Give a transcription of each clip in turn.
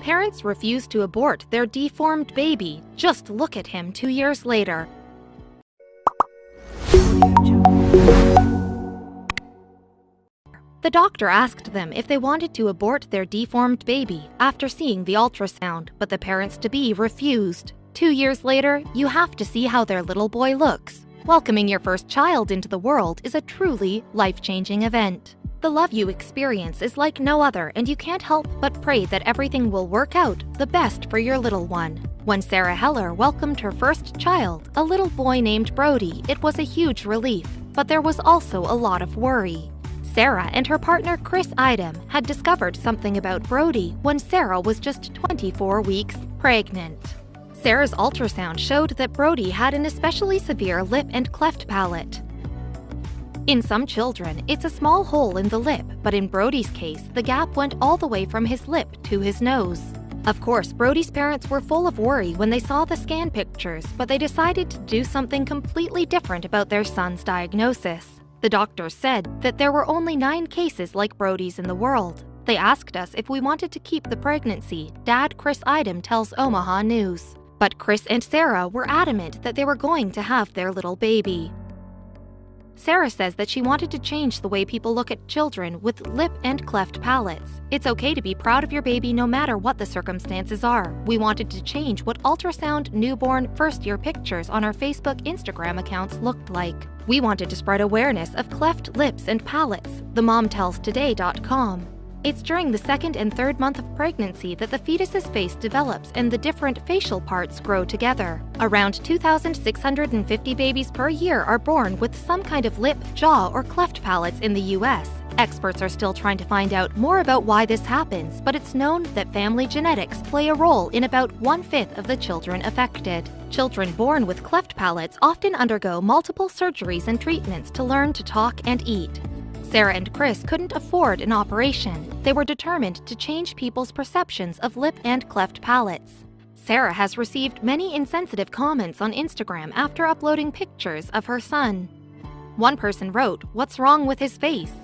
Parents refuse to abort their deformed baby. Just look at him 2 years later. The doctor asked them if they wanted to abort their deformed baby after seeing the ultrasound, but the parents-to-be refused. 2 years later, you have to see how their little boy looks. Welcoming your first child into the world is a truly life-changing event. The love you experience is like no other, and you can't help but pray that everything will work out the best for your little one. When Sarah Heller welcomed her first child, a little boy named Brody, it was a huge relief, but there was also a lot of worry. Sarah and her partner Chris Idem had discovered something about Brody when Sarah was just 24 weeks pregnant. Sarah's ultrasound showed that Brody had an especially severe lip and cleft palate. In some children, it's a small hole in the lip, but in Brody's case, the gap went all the way from his lip to his nose. Of course, Brody's parents were full of worry when they saw the scan pictures, but they decided to do something completely different about their son's diagnosis. The doctors said that there were only 9 cases like Brody's in the world. They asked us if we wanted to keep the pregnancy, Dad Chris Idem tells Omaha News. But Chris and Sarah were adamant that they were going to have their little baby. Sarah says that she wanted to change the way people look at children with lip and cleft palates. It's okay to be proud of your baby no matter what the circumstances are. We wanted to change what ultrasound newborn first-year pictures on our Facebook, Instagram accounts looked like. We wanted to spread awareness of cleft lips and palates, the mom tells Today.com. It's during the 2nd and 3rd month of pregnancy that the fetus's face develops and the different facial parts grow together. Around 2,650 babies per year are born with some kind of lip, jaw, or cleft palates in the U.S. Experts are still trying to find out more about why this happens, but it's known that family genetics play a role in about 1/5 of the children affected. Children born with cleft palates often undergo multiple surgeries and treatments to learn to talk and eat. Sarah and Chris couldn't afford an operation. They were determined to change people's perceptions of lip and cleft palates. Sarah has received many insensitive comments on Instagram after uploading pictures of her son. One person wrote, "What's wrong with his face?"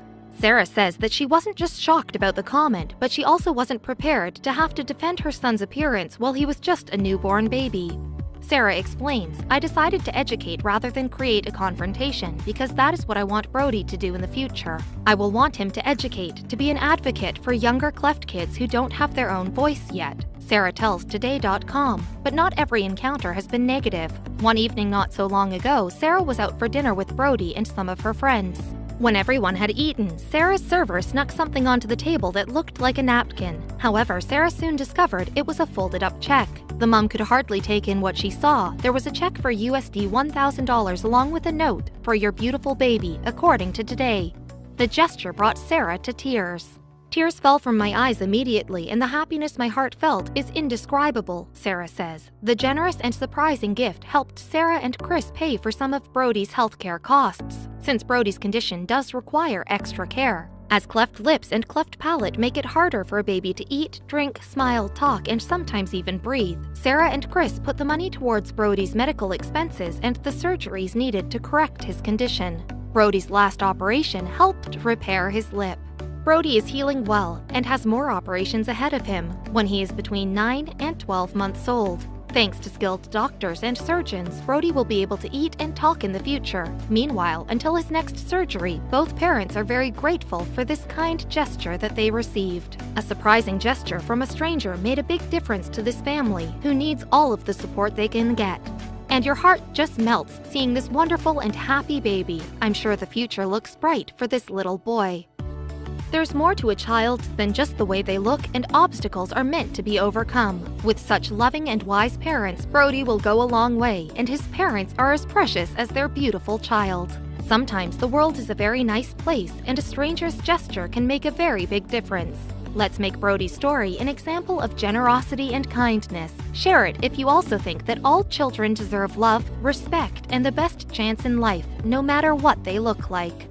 Sarah says that she wasn't just shocked about the comment, but she also wasn't prepared to have to defend her son's appearance while he was just a newborn baby. Sarah explains, "I decided to educate rather than create a confrontation because that is what I want Brody to do in the future. I will want him to educate, to be an advocate for younger cleft kids who don't have their own voice yet," Sarah tells Today.com. But not every encounter has been negative. One evening not so long ago, Sarah was out for dinner with Brody and some of her friends. When everyone had eaten, Sarah's server snuck something onto the table that looked like a napkin. However, Sarah soon discovered it was a folded-up check. The mom could hardly take in what she saw. There was a check for USD $1,000 along with a note, "For your beautiful baby," according to Today. The gesture brought Sarah to tears. "Tears fell from my eyes immediately, and the happiness my heart felt is indescribable," Sarah says. The generous and surprising gift helped Sarah and Chris pay for some of Brody's healthcare costs, since Brody's condition does require extra care, as cleft lips and cleft palate make it harder for a baby to eat, drink, smile, talk, and sometimes even breathe. Sarah and Chris put the money towards Brody's medical expenses and the surgeries needed to correct his condition. Brody's last operation helped repair his lip. Brody is healing well and has more operations ahead of him when he is between 9 and 12 months old. Thanks to skilled doctors and surgeons, Brody will be able to eat and talk in the future. Meanwhile, until his next surgery, both parents are very grateful for this kind gesture that they received. A surprising gesture from a stranger made a big difference to this family, who needs all of the support they can get. And your heart just melts seeing this wonderful and happy baby. I'm sure the future looks bright for this little boy. There's more to a child than just the way they look, and obstacles are meant to be overcome. With such loving and wise parents, Brody will go a long way, and his parents are as precious as their beautiful child. Sometimes the world is a very nice place, and a stranger's gesture can make a very big difference. Let's make Brody's story an example of generosity and kindness. Share it if you also think that all children deserve love, respect, and the best chance in life, no matter what they look like.